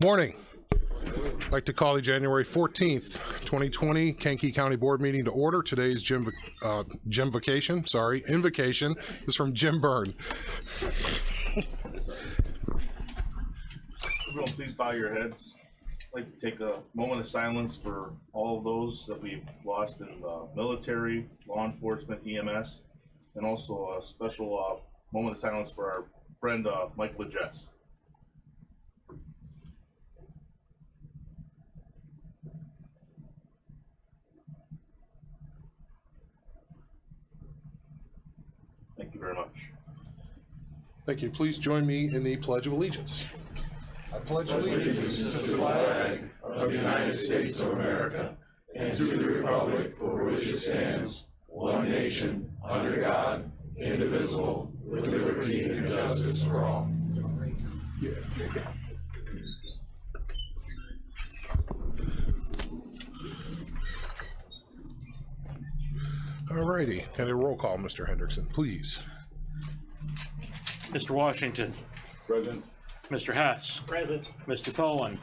Morning. I'd like to call the January 14th, 2020 Kankakee County Board meeting to order. Today's invocation is from Jim Byrne. Everyone, please bow your heads. I'd like to take a moment of silence for all of those that we've lost in the military, law enforcement, EMS, and also a special moment of silence for our friend Mike Legess. Thank you very much. Thank you. Please join me in the Pledge of Allegiance. I pledge allegiance to the flag of the United States of America and to the republic for which it stands, one nation, under God, indivisible, with liberty and justice for all. All righty. And a roll call, Mr. Hendrickson, please. Mr. Washington. Present. Mr. Hess. Present. Mr. Tholen.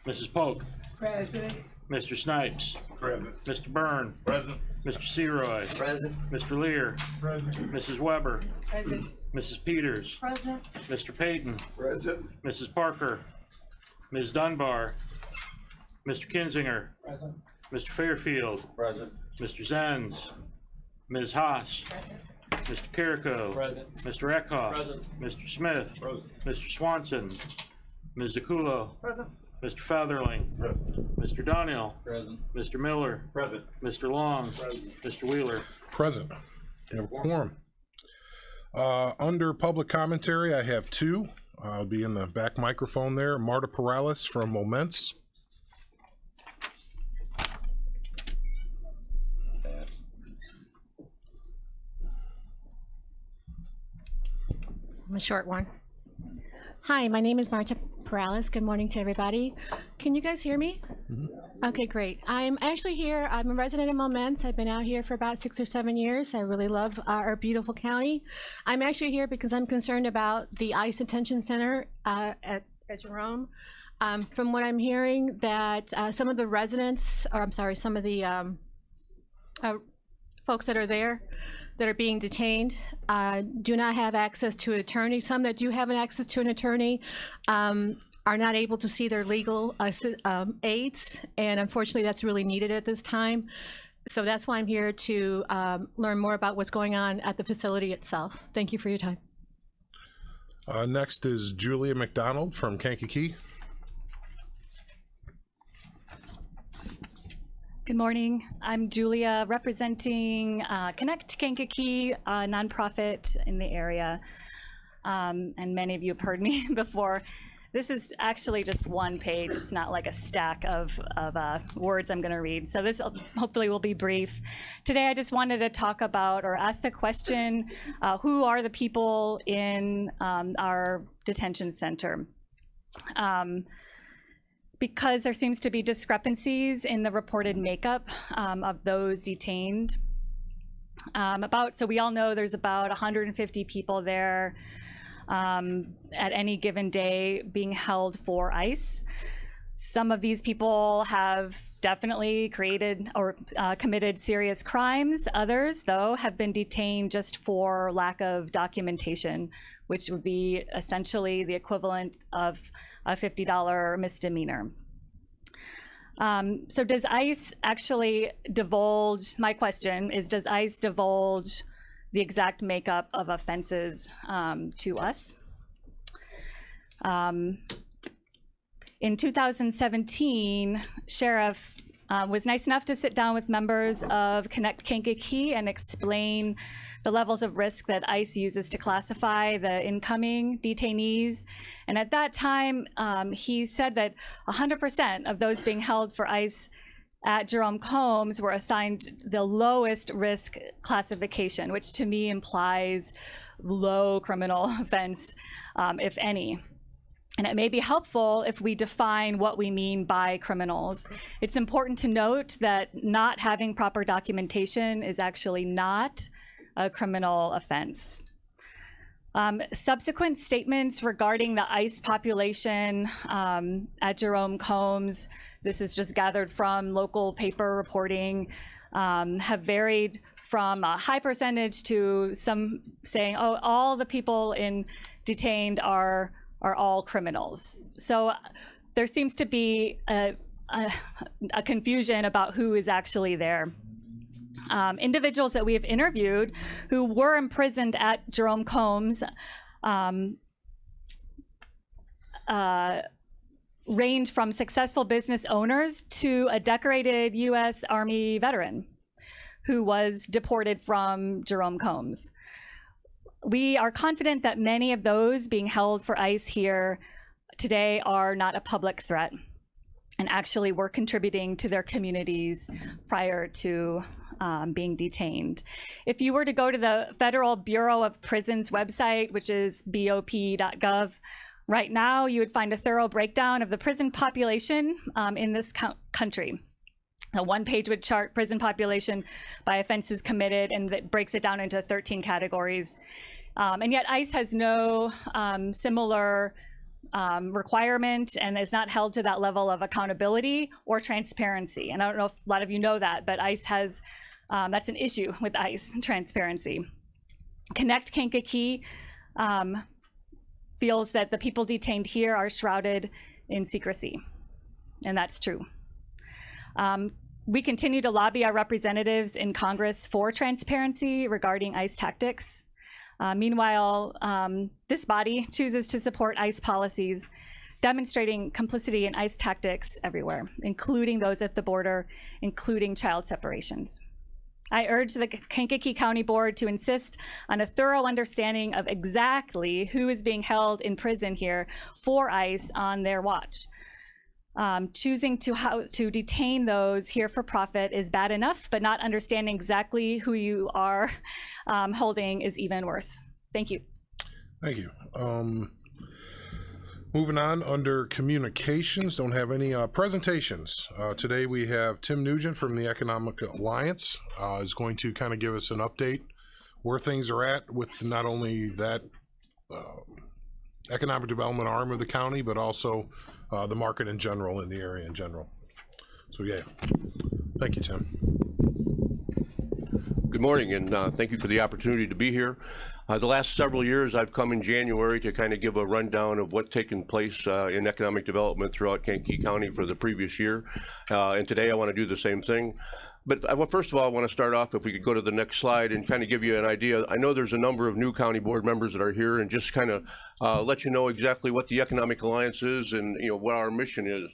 Mrs. Polk. Present. Mr. Snipes. Present. Mr. Byrne. Present. Mr. Seroy. Present. Mr. Lear. Present. Mrs. Weber. Present. Mrs. Peters. Present. Mr. Payton. Present. Mrs. Parker. Ms. Dunbar. Mr. Kinzinger. Present. Mr. Fairfield. Present. Mr. Zenz. Ms. Haas. Present. Mr. Carrico. Present. Mr. Eckhoff. Present. Mr. Smith. Present. Mr. Swanson. Ms. Zakulo. Present. Mr. Featherling. Mr. Donnell. Present. Mr. Miller. Present. Mr. Long. Present. Mr. Wheeler. Present. We have a quorum. Under public commentary, I have two. I'll be in the back microphone there. Marta Perales from Moments. A short one. Hi, my name is Marta Perales. Good morning to everybody. Can you guys hear me? Okay, great. I'm actually here. I'm a resident of Moments. I've been out here for about 6 or 7 years. I really love our beautiful county. I'm actually here because I'm concerned about the ICE Detention Center at Jerome. From what I'm hearing, that some of the residents, or I'm sorry, some of the folks that are there that are being detained do not have access to an attorney. Some that do have an access to an attorney are not able to see their legal aides, and unfortunately that's really needed at this time. So that's why I'm here to learn more about what's going on at the facility itself. Thank you for your time. Next is Julia McDonald from Kankakee. Good morning. I'm Julia, representing Connect Kankakee, a nonprofit in the area. And many of you have heard me before. This is actually just one page. It's not like a stack of words I'm going to read. So this hopefully will be brief. Today I just wanted to talk about or ask the question, who are the people in our detention center? Because there seems to be discrepancies in the reported makeup of those detained. So we all know there's about 150 people there at any given day being held for ICE. Some of these people have definitely created or committed serious crimes. Others, though, have been detained just for lack of documentation, which would be essentially the equivalent of a $50 misdemeanor. So does ICE actually divulge, my question is, does ICE divulge the exact makeup of offenses to us? In 2017, Sheriff was nice enough to sit down with members of Connect Kankakee and explain the levels of risk that ICE uses to classify the incoming detainees. And at that time, he said that 100% of those being held for ICE at Jerome Combs were assigned the lowest risk classification, which to me implies low criminal offense, if any. And it may be helpful if we define what we mean by criminals. It's important to note that not having proper documentation is actually not a criminal offense. Subsequent statements regarding the ICE population at Jerome Combs, this is just gathered from local paper reporting, have varied from a high percentage to some saying, oh, all the people detained are all criminals. So there seems to be a confusion about who is actually there. Individuals that we have interviewed who were imprisoned at Jerome Combs range from successful business owners to a decorated U.S. Army veteran who was deported from Jerome Combs. We are confident that many of those being held for ICE here today are not a public threat and actually were contributing to their communities prior to being detained. If you were to go to the Federal Bureau of Prisons website, which is bop.gov, right now you would find a thorough breakdown of the prison population in this country. A one-page would chart prison population by offenses committed, and that breaks it down into 13 categories. And yet ICE has no similar requirement and is not held to that level of accountability or transparency. And I don't know if a lot of you know that, but ICE has, that's an issue with ICE, transparency. Connect Kankakee feels that the people detained here are shrouded in secrecy, and that's true. We continue to lobby our representatives in Congress for transparency regarding ICE tactics. Meanwhile, this body chooses to support ICE policies, demonstrating complicity in ICE tactics everywhere, including those at the border, including child separations. I urge the Kankakee County Board to insist on a thorough understanding of exactly who is being held in prison here for ICE on their watch. Choosing to detain those here for profit is bad enough, but not understanding exactly who you are holding is even worse. Thank you. Thank you. Moving on, under communications, don't have any presentations. Today we have Tim Nugent from the Economic Alliance is going to kind of give us an update where things are at with not only that economic development arm of the county, but also the market in general, in the area in general. So yeah, thank you, Tim. Good morning, and thank you for the opportunity to be here. The last several years, I've come in January to kind of give a rundown of what's taken place in economic development throughout Kankakee County for the previous year. And today I want to do the same thing. But first of all, I want to start off, if we could go to the next slide and kind of give you an idea. I know there's a number of new county board members that are here, and just kind of let you know exactly what the Economic Alliance is and what our mission is.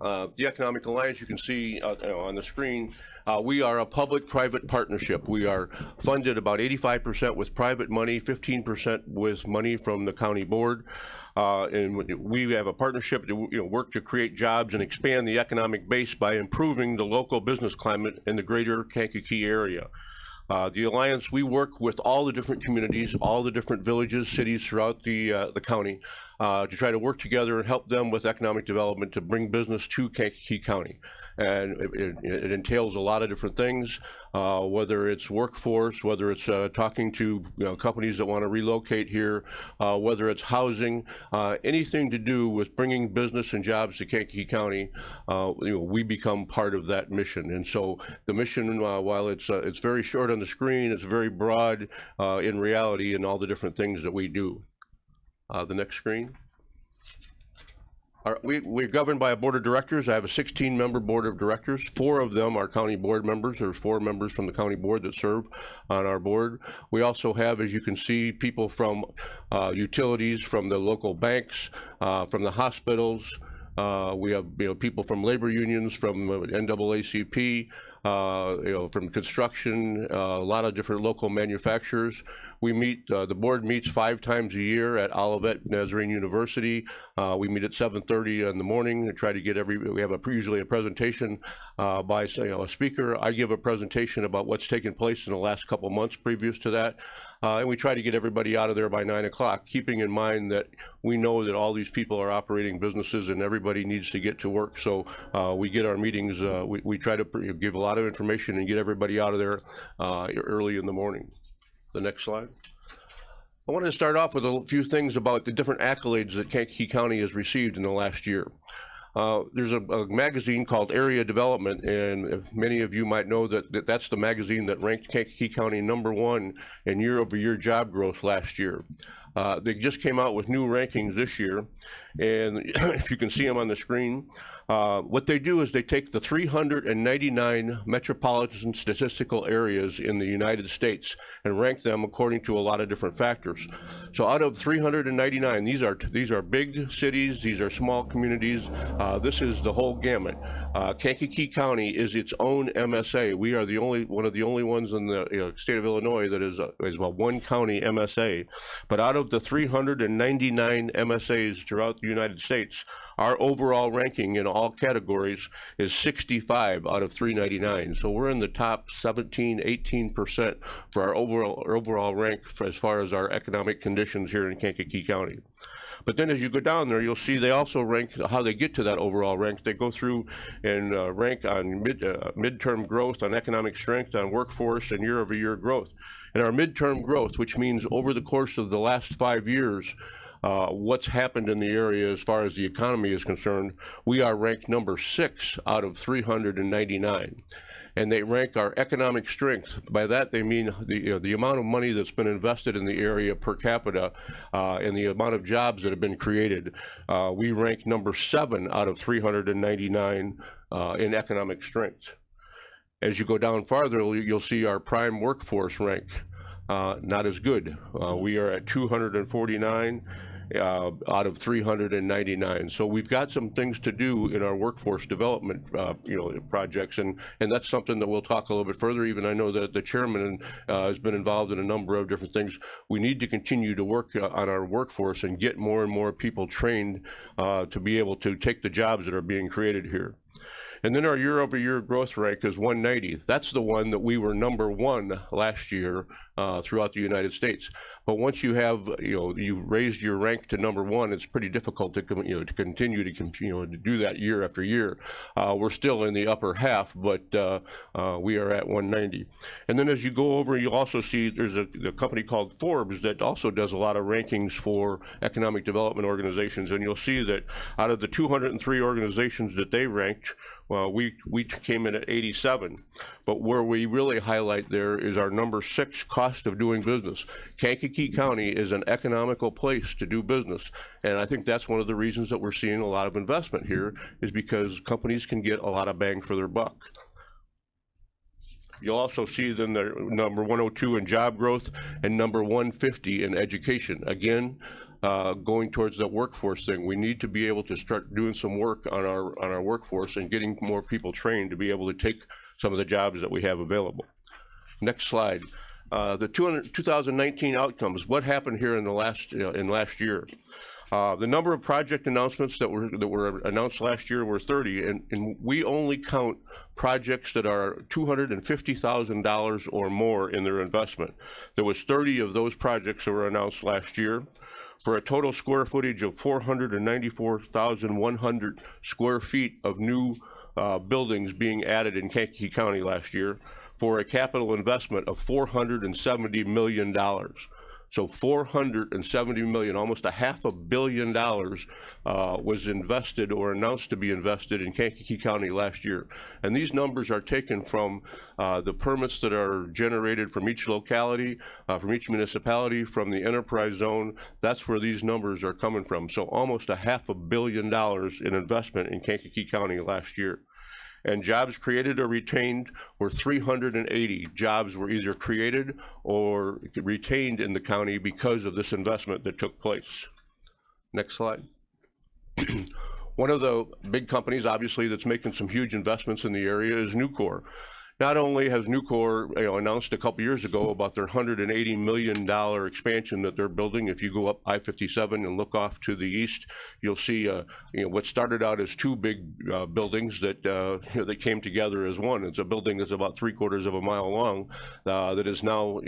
The Economic Alliance, you can see on the screen, we are a public-private partnership. We are funded about 85% with private money, 15% with money from the county board. And we have a partnership to work to create jobs and expand the economic base by improving the local business climate in the greater Kankakee area. The Alliance, we work with all the different communities, all the different villages, cities throughout the county to try to work together and help them with economic development to bring business to Kankakee County. And it entails a lot of different things, whether it's workforce, whether it's talking to companies that want to relocate here, whether it's housing, anything to do with bringing business and jobs to Kankakee County, we become part of that mission. And so the mission, while it's very short on the screen, it's very broad in reality in all the different things that we do. The next screen. We're governed by a board of directors. I have a 16-member board of directors. 4 of them are county board members. There's 4 members from the county board that serve on our board. We also have, as you can see, people from utilities, from the local banks, from the hospitals. We have people from labor unions, from NAACP, from construction, a lot of different local manufacturers. We meet, the board meets 5 times a year at Olivet Nazarene University. We meet at 7:30 in the morning to try to get we have usually a presentation by a speaker. I give a presentation about what's taken place in the last couple months previous to that. And we try to get everybody out of there by 9 o'clock, keeping in mind that we know that all these people are operating businesses and everybody needs to get to work. So we get our meetings, we try to give a lot of information and get everybody out of there early in the morning. The next slide. I wanted to start off with a few things about the different accolades that Kankakee County has received in the last year. There's a magazine called Area Development, and many of you might know that's the magazine that ranked Kankakee County #1 in year-over-year job growth last year. They just came out with new rankings this year, and if you can see them on the screen, what they do is they take the 399 metropolitan statistical areas in the United States and rank them according to a lot of different factors. So out of 399, these are big cities, these are small communities, this is the whole gamut. Kankakee County is its own MSA. We are one of the only ones in the state of Illinois that is a one county MSA. But out of the 399 MSAs throughout the United States, our overall ranking in all categories is 65 out of 399. So we're in the top 17, 18% for our overall rank as far as our economic conditions here in Kankakee County. But then as you go down there, you'll see they also rank how they get to that overall rank. They go through and rank on midterm growth, on economic strength, on workforce, and year-over-year growth. And our midterm growth, which means over the course of the last 5 years, what's happened in the area as far as the economy is concerned, we are ranked #6 out of 399. And they rank our economic strength. By that they mean the amount of money that's been invested in the area per capita and the amount of jobs that have been created. We rank #7 out of 399 in economic strength. As you go down farther, you'll see our prime workforce rank. Not as good. We are at 249 out of 399. So we've got some things to do in our workforce development projects, and that's something that we'll talk a little bit further. Even I know that the chairman has been involved in a number of different things. We need to continue to work on our workforce and get more and more people trained to be able to take the jobs that are being created here. And then our year-over-year growth rank is 190. That's the one that we were #1 last year throughout the United States. But once you have, you've raised your rank to #1, it's pretty difficult to continue to do that year after year. We're still in the upper half, but we are at 190. And then as you go over, you'll also see there's a company called Forbes that also does a lot of rankings for economic development organizations. And you'll see that out of the 203 organizations that they ranked, well, we came in at 87, but where we really highlight there is our #6 cost of doing business. Kankakee County is an economical place to do business, and I think that's one of the reasons that we're seeing a lot of investment here is because companies can get a lot of bang for their buck. You'll also see then the #102 in job growth and #150 in education. Again, going towards that workforce thing, we need to be able to start doing some work on our workforce and getting more people trained to be able to take some of the jobs that we have available. Next slide. The 2019 outcomes. What happened here in the last year? The number of project announcements that were announced last year were 30, and we only count projects that are $250,000 or more in their investment. There was 30 of those projects that were announced last year, for a total square footage of 494,100 square feet of new buildings being added in Kankakee County last year, for a capital investment of $470 million. So $470 million, almost $500 million was invested or announced to be invested in Kankakee County last year. And these numbers are taken from the permits that are generated from each locality, from each municipality, from the enterprise zone. That's where these numbers are coming from. So almost $500 million in investment in Kankakee County last year. And jobs created or retained were 380. Jobs were either created or retained in the county because of this investment that took place. Next slide. One of the big companies, obviously, that's making some huge investments in the area is Nucor. Not only has Nucor announced a couple years ago about their $180 million expansion that they're building. If you go up I-57 and look off to the east, you'll see what started out as two big buildings that that came together as one. It's a building that's about 3/4 of a mile long that is now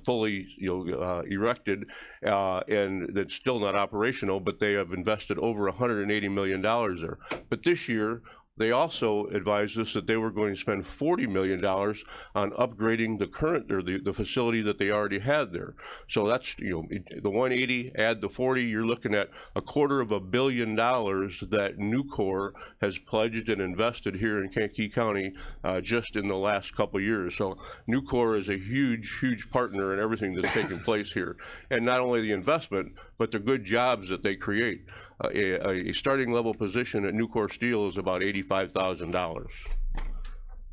fully erected and that's still not operational, but they have invested over $180 million there. But this year, They also advised us that they were going to spend $40 million on upgrading the current, or the facility that they already had there. So that's, the 180, add the 40, you're looking at $250 million that Nucor has pledged and invested here in Kankakee County just in the last couple of years. So Nucor is a huge partner in everything that's taking place here. And not only the investment, but the good jobs that they create. A starting level position at Nucor Steel is about $85,000.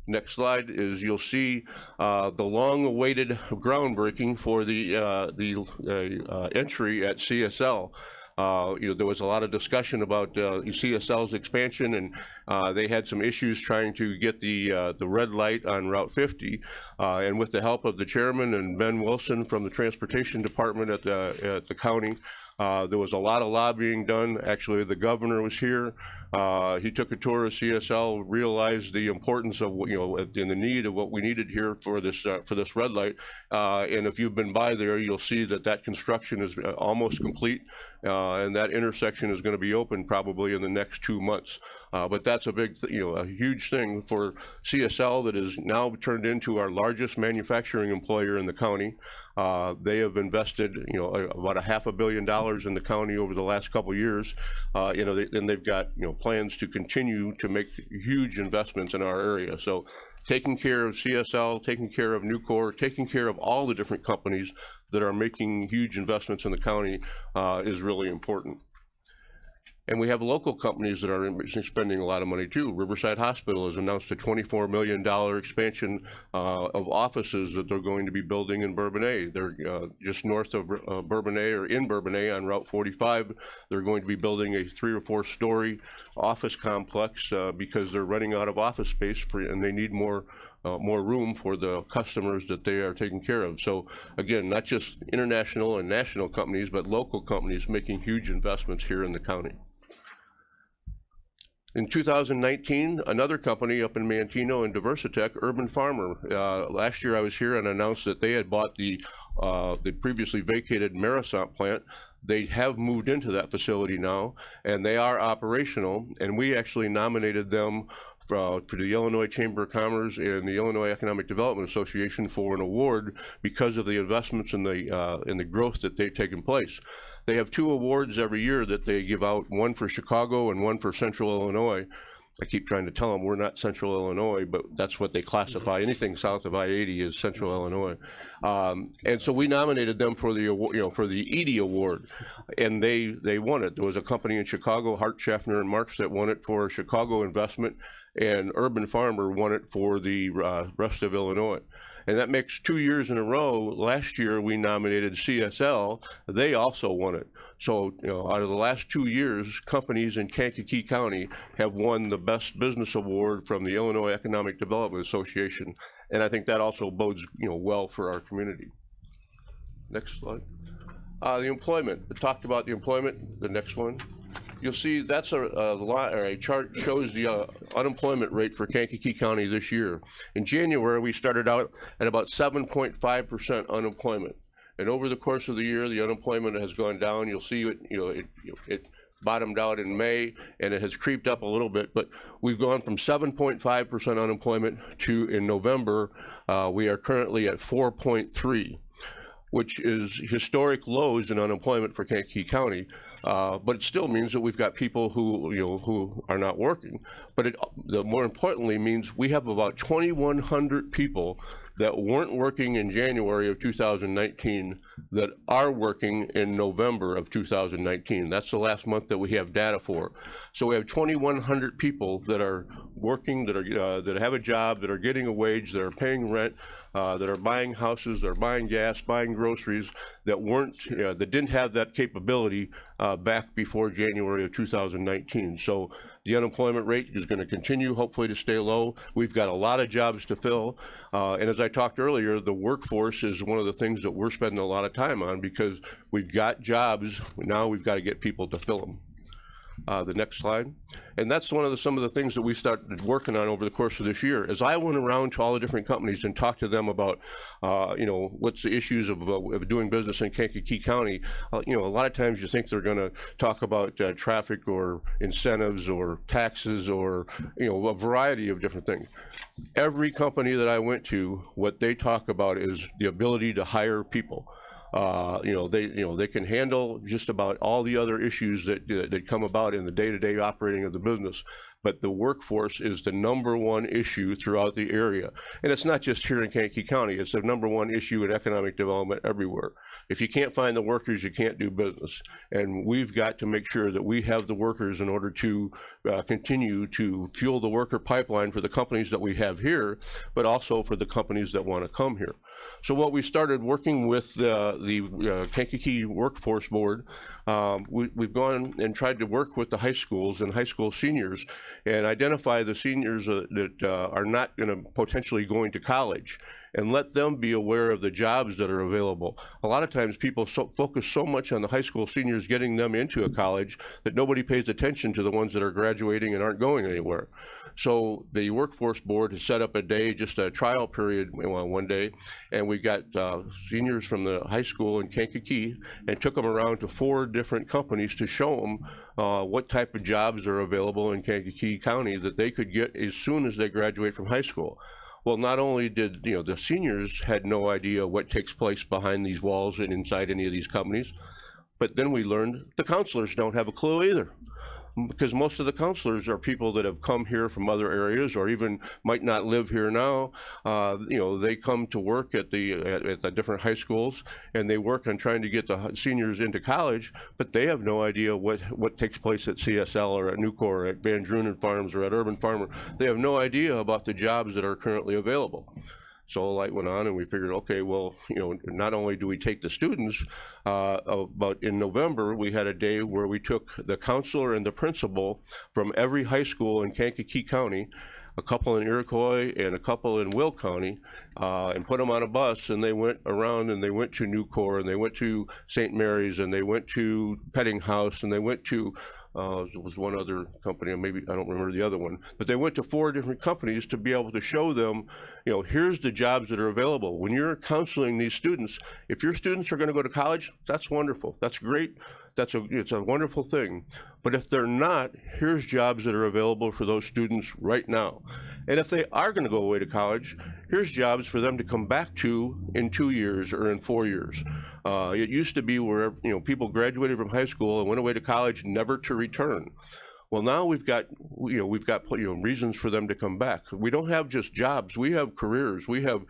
Next slide is, you'll see the long-awaited groundbreaking for the entry at CSL. There was a lot of discussion about CSL's expansion, and they had some issues trying to get the red light on Route 50. And with the help of the chairman and Ben Wilson from the Transportation Department at the county, there was a lot of lobbying done. Actually, the governor was here. He took a tour of CSL, realized the importance of, and the need of what we needed here for this red light. And if you've been by there, you'll see that construction is almost complete, and that intersection is going to be open probably in the next 2 months. But that's a big, a huge thing for CSL that is now turned into our largest manufacturing employer in the county. They have invested, about $500 million in the county over the last couple of years. And they've got, plans to continue to make huge investments in our area. So taking care of CSL, taking care of Nucor, taking care of all the different companies that are making huge investments in the county is really important. And we have local companies that are spending a lot of money too. Riverside Hospital has announced a $24 million expansion of offices that they're going to be building in Bourbonnais. They're just north of Bourbonnais, or in Bourbonnais on Route 45. They're going to be building a 3 or 4 story office complex because they're running out of office space and they need more room for the customers that they are taking care of. So again, not just international and national companies, but local companies making huge investments here in the county. In 2019, another company up in Manteno and Diversitech, Urban Farmer. Last year I was here and announced that they had bought the previously vacated Marisont plant. They have moved into that facility now, and they are operational, and we actually nominated them for the Illinois Chamber of Commerce and the Illinois Economic Development Association for an award because of the investments and the growth that they've taken place. They have 2 awards every year that they give out, one for Chicago and one for Central Illinois. I keep trying to tell them we're not Central Illinois, but that's what they classify. Anything south of I-80 is Central Illinois. And so we nominated them for the award, for the Edie Award, and they won it. There was a company in Chicago, Hart, Schaffner, and Marks, that won it for Chicago investment, and Urban Farmer won it for the rest of Illinois. And that makes 2 years in a row. Last year we nominated CSL. They also won it. So, out of the last 2 years, companies in Kankakee County have won the Best Business Award from the Illinois Economic Development Association. And I think that also bodes, well for our community. Next slide. The employment. I talked about the employment. The next one. You'll see that's a chart shows the unemployment rate for Kankakee County this year. In January, we started out at about 7.5% unemployment. And over the course of the year, the unemployment has gone down. You'll see it bottomed out in May, and it has creeped up a little bit. But we've gone from 7.5% unemployment to, in November, we are currently at 4.3%. Which is historic lows in unemployment for Kankakee County, but it still means that we've got people who are not working. But it more importantly means we have about 2,100 people that weren't working in January of 2019 that are working in November of 2019. That's the last month that we have data for. So we have 2,100 people that are working, that have a job, that are getting a wage, that are paying rent, that are buying houses, that are buying gas, buying groceries, that weren't, that didn't have that capability back before January of 2019. So the unemployment rate is going to continue, hopefully, to stay low. We've got a lot of jobs to fill. And as I talked earlier, the workforce is one of the things that we're spending a lot of time on because we've got jobs. Now we've got to get people to fill them. The next slide. And that's some of the things that we started working on over the course of this year. As I went around to all the different companies and talked to them about, what's the issues of doing business in Kankakee County, a lot of times you think they're going to talk about traffic or incentives or taxes or, a variety of different things. Every company that I went to, what they talk about is the ability to hire people. They can handle just about all the other issues that come about in the day-to-day operating of the business. But the workforce is the #1 issue throughout the area. And it's not just here in Kankakee County, it's the #1 issue in economic development everywhere. If you can't find the workers, you can't do business. And we've got to make sure that we have the workers in order to continue to fuel the worker pipeline for the companies that we have here, but also for the companies that want to come here. So what we started working with the Kankakee Workforce Board, we've gone and tried to work with the high schools and high school seniors and identify the seniors that are not potentially going to college, and let them be aware of the jobs that are available. A lot of times people focus so much on the high school seniors getting them into a college that nobody pays attention to the ones that are graduating and aren't going anywhere. So the Workforce Board has set up a day, just a trial period one day, and we got seniors from the high school in Kankakee and took them around to 4 different companies to show them what type of jobs are available in Kankakee County that they could get as soon as they graduate from high school. Well, not only did the seniors had no idea what takes place behind these walls and inside any of these companies, but then we learned the counselors don't have a clue either. Because most of the counselors are people that have come here from other areas or even might not live here now. They come to work at the different high schools and they work on trying to get the seniors into college, but they have no idea what takes place at CSL or at Nucor or at Van Drunen Farms or at Urban Farmer. They have no idea about the jobs that are currently available. So a light went on and we figured, okay, well, not only do we take the students, but in November, we had a day where we took the counselor and the principal from every high school in Kankakee County, a couple in Iroquois and a couple in Will County, and put them on a bus, and they went around and they went to Nucor and they went to St. Mary's and they went to Petting House and they went to there was one other company, maybe I don't remember the other one, but they went to 4 different companies to be able to show them, here's the jobs that are available. When you're counseling these students, if your students are going to go to college, that's wonderful. That's great. It's a wonderful thing. But if they're not, here's jobs that are available for those students right now. And if they are going to go away to college, here's jobs for them to come back to in 2 years or in 4 years. It used to be where people graduated from high school and went away to college never to return. Well, now we've got reasons for them to come back. We don't have just jobs. We have careers. We have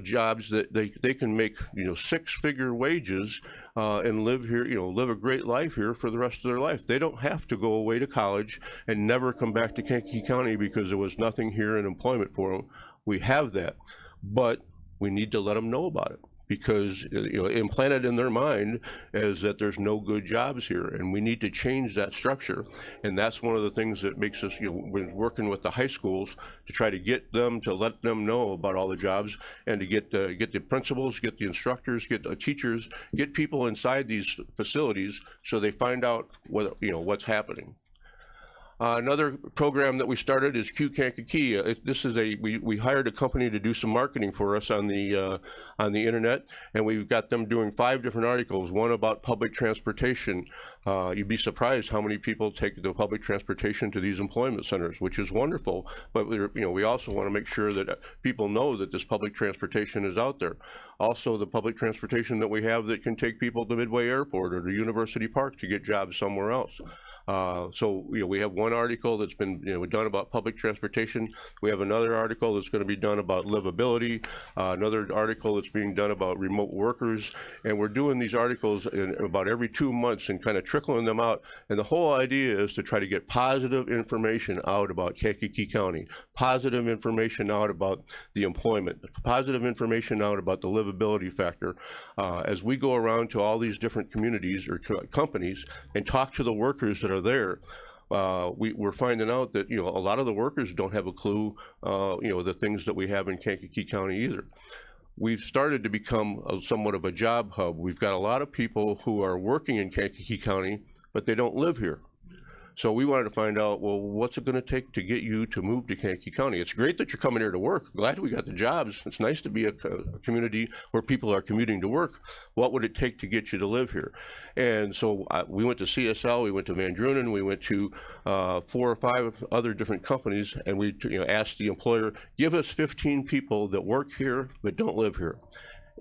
jobs that they can make 6-figure wages and live here, live a great life here for the rest of their life. They don't have to go away to college and never come back to Kankakee County because there was nothing here in employment for them. We have that, but we need to let them know about it. Because implanted in their mind is that there's no good jobs here, and we need to change that structure. And that's one of the things that makes us, we're working with the high schools to try to get them to let them know about all the jobs, and to get the principals, get the instructors, get the teachers, get people inside these facilities so they find out what's happening. Another program that we started is Q Kankakee. We hired a company to do some marketing for us on the internet, and we've got them doing 5 different articles. One about public transportation. You'd be surprised how many people take the public transportation to these employment centers, which is wonderful. But we also want to make sure that people know that this public transportation is out there. Also, the public transportation that we have that can take people to Midway Airport or to University Park to get jobs somewhere else. So we have one article that's been done about public transportation. We have another article that's going to be done about livability, another article that's being done about remote workers, and we're doing these articles in about every 2 months and kind of trickling them out. And the whole idea is to try to get positive information out about Kankakee County, positive information out about the employment, positive information out about the livability factor. As we go around to all these different communities or companies and talk to the workers that are there, we're finding out that a lot of the workers don't have a clue the things that we have in Kankakee County either. We've started to become somewhat of a job hub. We've got a lot of people who are working in Kankakee County, but they don't live here. So we wanted to find out, well, what's it going to take to get you to move to Kankakee County? It's great that you're coming here to work. Glad we got the jobs. It's nice to be a community where people are commuting to work. What would it take to get you to live here? And so we went to CSL, we went to Van Drunen, we went to 4 or 5 other different companies, and we asked the employer, give us 15 people that work here but don't live here.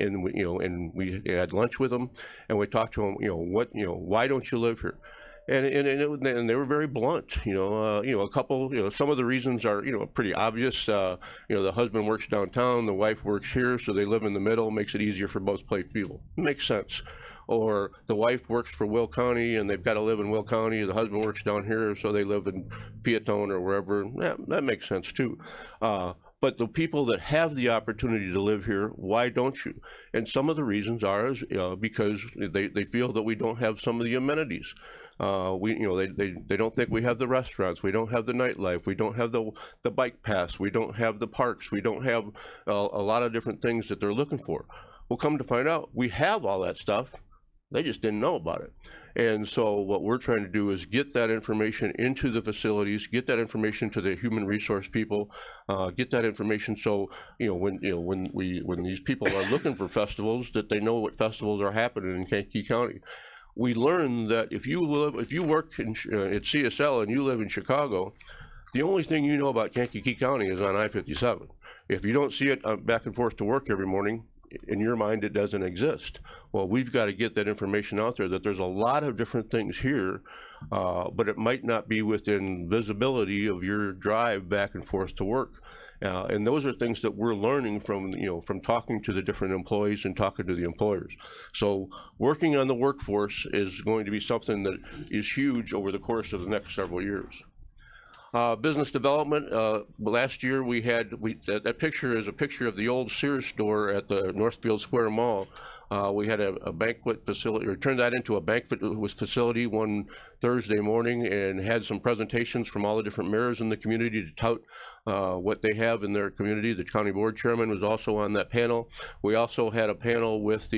And we had lunch with them, and we talked to them. Why don't you live here? And they were very blunt. A couple. Some of the reasons are pretty obvious. The husband works downtown, the wife works here, so they live in the middle. Makes it easier for both people. Makes sense. Or the wife works for Will County, and they've got to live in Will County. The husband works down here, so they live in Peatone or wherever. Yeah, that makes sense too. But the people that have the opportunity to live here, why don't you? And some of the reasons are because they feel that we don't have some of the amenities. They don't think we have the restaurants, we don't have the nightlife, we don't have the bike paths, we don't have the parks, we don't have a lot of different things that they're looking for. Well, come to find out, we have all that stuff. They just didn't know about it. And so what we're trying to do is get that information into the facilities, get that information to the human resource people, get that information so when these people are looking for festivals, that they know what festivals are happening in Kankakee County. We learned that if you work at CSL and you live in Chicago, the only thing you know about Kankakee County is on I-57. If you don't see it back and forth to work every morning, in your mind it doesn't exist. Well, we've got to get that information out there, that there's a lot of different things here, but it might not be within visibility of your drive back and forth to work. And those are things that we're learning from talking to the different employees and talking to the employers. So working on the workforce is going to be something that is huge over the course of the next several years. Business development, last year that picture is a picture of the old Sears store at the Northfield Square Mall. We had a banquet facility, or turned that into a banquet facility one Thursday morning, and had some presentations from all the different mayors in the community to tout what they have in their community. The county board chairman was also on that panel. We also had a panel with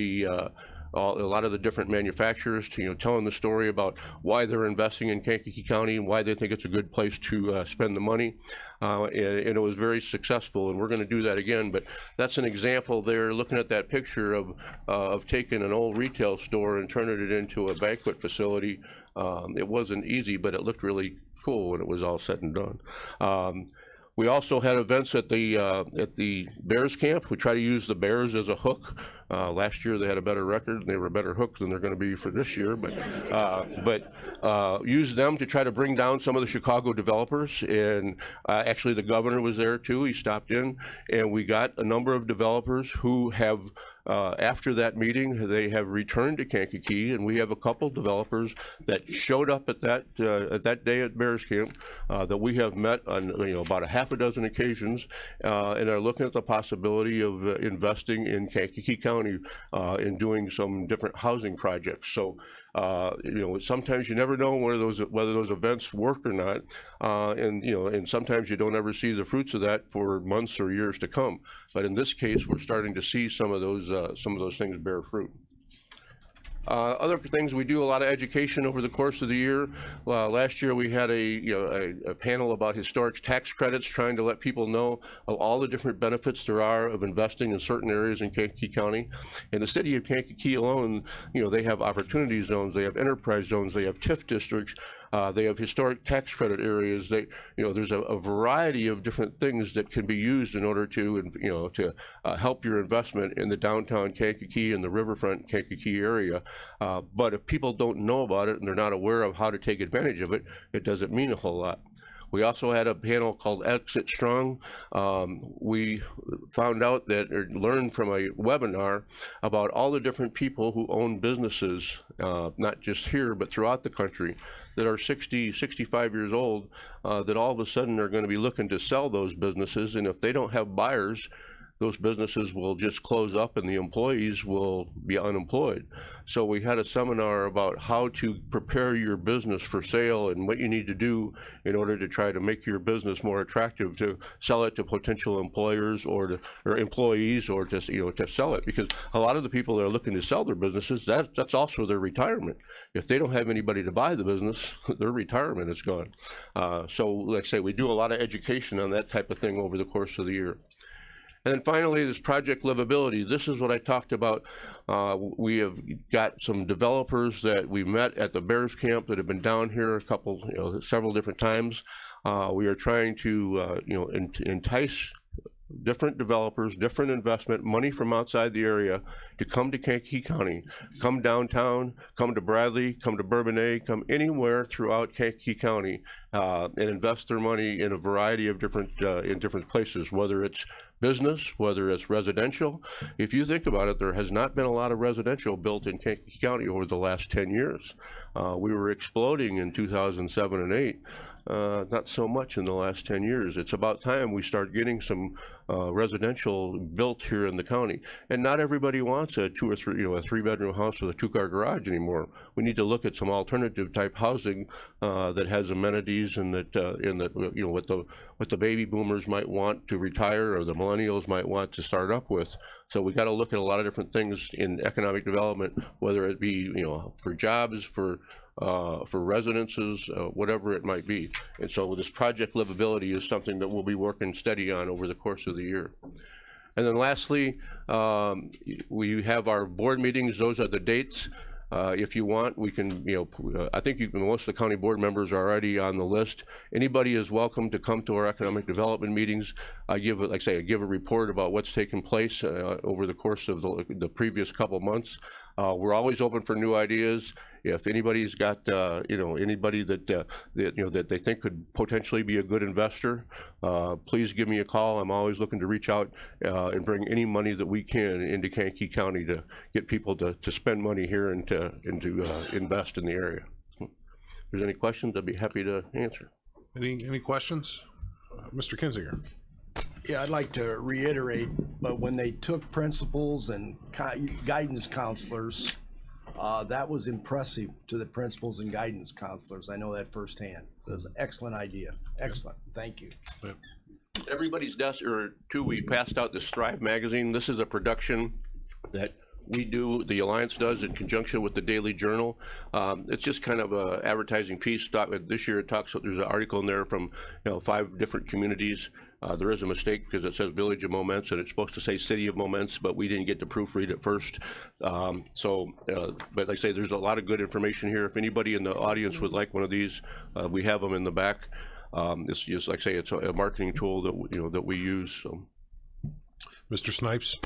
a lot of the different manufacturers, telling the story about why they're investing in Kankakee County and why they think it's a good place to spend the money. And it was very successful, and we're going to do that again. But that's an example there, looking at that picture of taking an old retail store and turning it into a banquet facility. It wasn't easy, but it looked really cool when it was all said and done. We also had events at the Bears camp. We try to use the Bears as a hook. Last year they had a better record, and they were a better hook than they're going to be for this year. But use them to try to bring down some of the Chicago developers. And actually, the governor was there too. He stopped in, and we got a number of developers who have. After that meeting, they have returned to Kankakee, and we have a couple developers that showed up at that day at Bears Camp that we have met on about a half a dozen occasions, and are looking at the possibility of investing in Kankakee County in doing some different housing projects. So. Sometimes you never know whether those events work or not, and sometimes you don't ever see the fruits of that for months or years to come. But in this case, we're starting to see some of those things bear fruit. Other things, we do a lot of education over the course of the year. Last year we had a panel about historic tax credits, trying to let people know of all the different benefits there are of investing in certain areas in Kankakee County. In the city of Kankakee alone, they have opportunity zones, they have enterprise zones, they have TIF districts. They have historic tax credit areas. There's a variety of different things that can be used in order to help your investment in the downtown Kankakee and the riverfront Kankakee area. But if people don't know about it and they're not aware of how to take advantage of it, it doesn't mean a whole lot. We also had a panel called Exit Strong. We found out that, or learned from a webinar about all the different people who own businesses, not just here, but throughout the country, that are 60, 65 years old, that all of a sudden are going to be looking to sell those businesses. And if they don't have buyers, those businesses will just close up and the employees will be unemployed. So we had a seminar about how to prepare your business for sale and what you need to do in order to try to make your business more attractive to sell it to potential employers or employees, or to, you know, to sell it, because a lot of the people that are looking to sell their businesses, that's also their retirement. If they don't have anybody to buy the business, their retirement is gone. So like I say, we do a lot of education on that type of thing over the course of the year. And then finally, this project livability. This is what I talked about. We have got some developers that we met at the Bears Camp that have been down here several different times. We are trying to, entice different developers, different investment, money from outside the area to come to Kankakee County, come downtown, come to Bradley, come to Bourbonnais, come anywhere throughout Kankakee County, and invest their money in a variety of different places, whether it's business, whether it's residential. If you think about it, there has not been a lot of residential built in Kankakee County over the last 10 years. We were exploding in 2007 and 8. Not so much in the last 10 years. It's about time we start getting some residential built here in the county. And not everybody wants a 2 or 3, a 3-bedroom house with a 2-car garage anymore. We need to look at some alternative type housing that has amenities, and what the baby boomers might want to retire or the millennials might want to start up with. So we got to look at a lot of different things in economic development, whether it be for jobs, for residences, whatever it might be. And so this project livability is something that we'll be working steady on over the course of the year. And then lastly, we have our board meetings. Those are the dates. If you want, we can, I think most of the county board members are already on the list. Anybody is welcome to come to our economic development meetings. I give a report about what's taken place over the course of the previous couple months. We're always open for new ideas. If anybody's got, anybody that they think could potentially be a good investor, please give me a call. I'm always looking to reach out and bring any money that we can into Kankakee County to get people to spend money here and to invest in the area. If there's any questions, I'd be happy to answer. Any questions? Mr. Kinzinger. Yeah, I'd like to reiterate, but when they took principals and guidance counselors, that was impressive to the principals and guidance counselors. I know that firsthand. It was an excellent idea. Excellent. Thank you. Everybody's desk, or two, we passed out this Thrive magazine. This is a production that we do, the Alliance does, in conjunction with the Daily Journal. It's just kind of a advertising piece. This year it talks, there's an article in there from 5 different communities. There is a mistake because it says Village of Moments and it's supposed to say City of Moments, but we didn't get to proofread it first. But like I say, there's a lot of good information here. If anybody in the audience would like one of these, we have them in the back. It's just, like I say, it's a marketing tool that that we use. So. Mr. Snipes.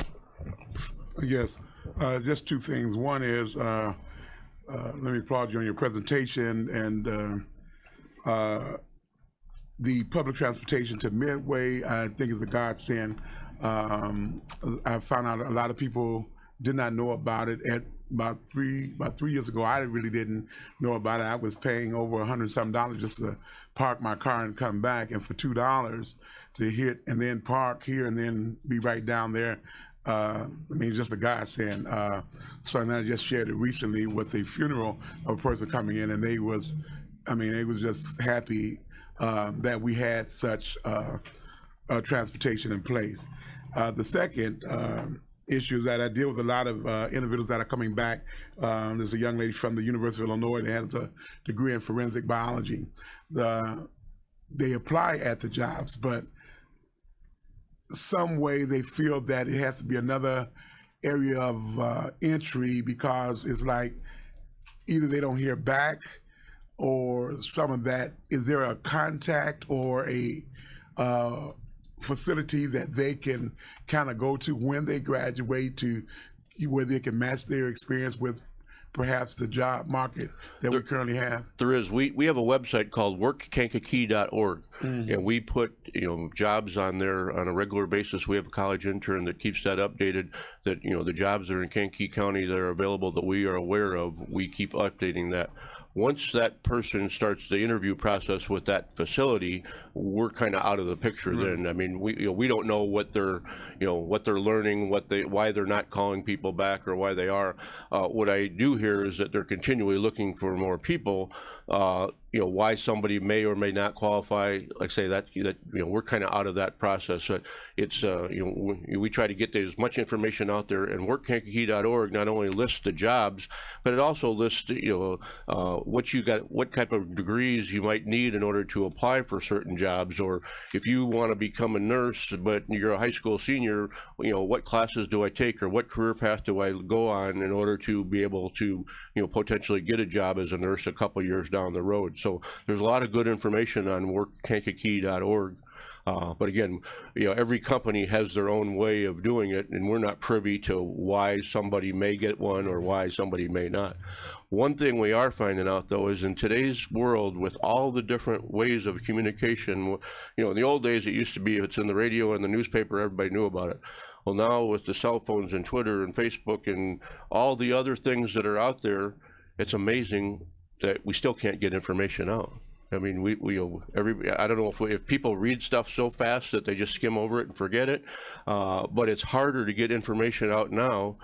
Yes, just 2 things. One is, let me applaud you on your presentation, and the public transportation to Midway, I think, is a godsend. I found out a lot of people did not know about it. At about 3 years ago, I really didn't know about it. I was paying over $100-something just to park my car and come back, and for $2 to hit and then park here and then be right down there. Just a godsend. So, and I just shared it recently with a funeral of a person coming in, and they was just happy that we had such transportation in place. The second issue is that I deal with a lot of individuals that are coming back. There's a young lady from the University of Illinois that has a degree in forensic biology. They apply at the jobs, but some way they feel that it has to be another area of entry, because it's like either they don't hear back or some of that. Is there a contact or a facility that they can kind of go to when they graduate, to where they can match their experience with perhaps the job market that we currently have? There is. We have a website called workkankakee.org, and we put jobs on there on a regular basis. We have a college intern that keeps that updated, that the jobs that are in Kankakee County that are available that we are aware of, we keep updating that. once that person starts the interview process with that facility, we're kind of out of the picture then. I mean, we don't know what they're, what they're learning, why they're not calling people back or why they are. What I do hear is that they're continually looking for more people. Why somebody may or may not qualify, like say that we're kind of out of that process. It's we try to get as much information out there, and workkankakee.org not only lists the jobs, but it also lists what you got, what type of degrees you might need in order to apply for certain jobs, or if you want to become a nurse but you're a high school senior, what classes do I take, or what career path do I go on in order to be able to potentially get a job as a nurse a couple years down the road. So there's a lot of good information on workkankakee.org. But again, every company has their own way of doing it, and we're not privy to why somebody may get one or why somebody may not. One thing we are finding out, though, is in today's world, with all the different ways of communication, in the old days, it used to be if it's in the radio and the newspaper, everybody knew about it. Well, now with the cell phones and Twitter and Facebook and all the other things that are out there, it's amazing that we still can't get information out. I mean, I don't know if people read stuff so fast that they just skim over it and forget it, but it's harder to get information out now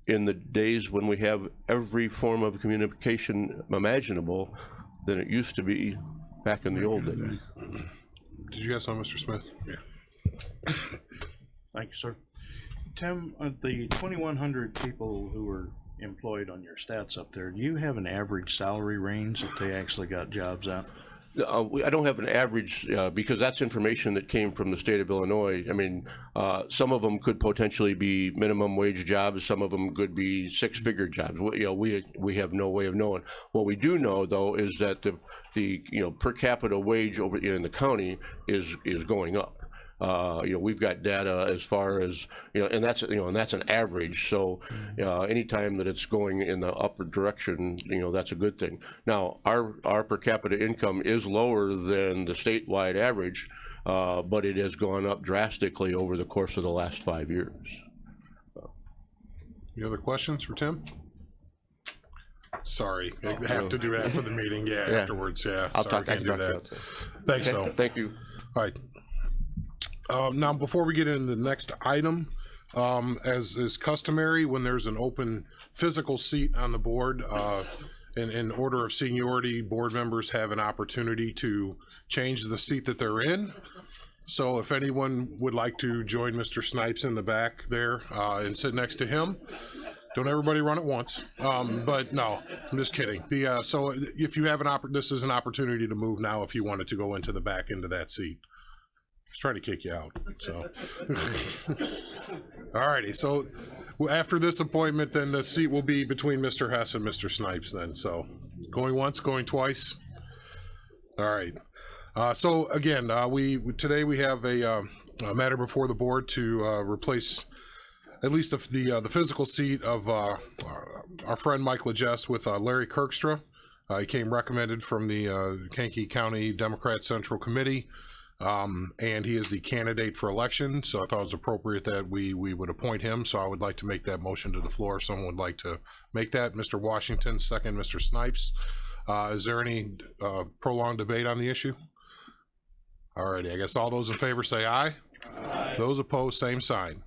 in the days when we have every form of communication imaginable than it used to be back in the old days. Did you have something, Mr. Smith? Yeah. Thank you, sir. Tim, of the 2,100 people who were employed on your stats up there, do you have an average salary range that they actually got jobs at? I don't have an average because that's information that came from the state of Illinois. I mean, some of them could potentially be minimum wage jobs. Some of them could be six-figure jobs. We have no way of knowing. What we do know, though, is that the per capita wage over in the county is going up. We've got data as far as, and that's an average. So anytime that it's going in the upward direction, that's a good thing. Now, our per capita income is lower than the statewide average, but it has gone up drastically over the course of the last 5 years. Any other questions for Tim? Sorry, I have to do it after the meeting. Yeah, afterwards. Yeah, I'll sorry, talk. can't do that. Thanks, though. Thank you. All right. Now, before we get into the next item, as is customary, when there's an open physical seat on the board, in order of seniority, board members have an opportunity to change the seat that they're in. So if anyone would like to join Mr. Snipes in the back there and sit next to him, don't everybody run at once. But no, I'm just kidding. So if you have this is an opportunity to move now if you wanted to go into the back into that seat. He's trying to kick you out, so. All righty, so after this appointment, then the seat will be between Mr. Hess and Mr. Snipes then, so. Going once, going twice? All right. So again, today we have a matter before the board to replace at least the physical seat of our friend Mike Legess with Larry Kirkstra. He came recommended from the Kankakee County Democrat Central Committee. And he is the candidate for election, so I thought it was appropriate that we would appoint him. So I would like to make that motion to the floor. If someone would like to make that. Mr. Washington, second, Mr. Snipes. Is there any prolonged debate on the issue? All righty, I guess all those in favor say aye. Aye. Those opposed, same sign.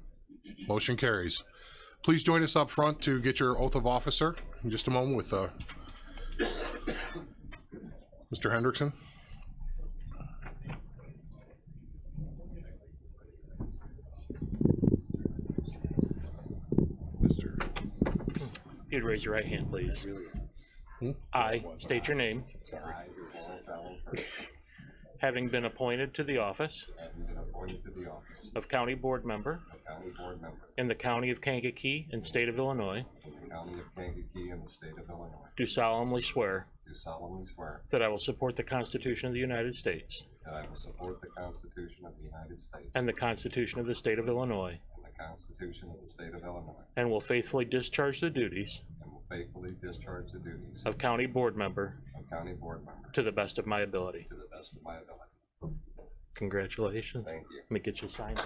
Motion carries. Please join us up front to get your oath of office, sir, in just a moment with Mr. Hendrickson. If you'd raise your right hand, please. I state your name. Having been appointed to the office of County Board Member in the County of Kankakee and State of Illinois, do solemnly swear that I will support the Constitution of the United States and the Constitution of the State of Illinois, and will faithfully discharge the duties of County Board Member to the best of my ability. Congratulations. Thank you. Let me get you signed.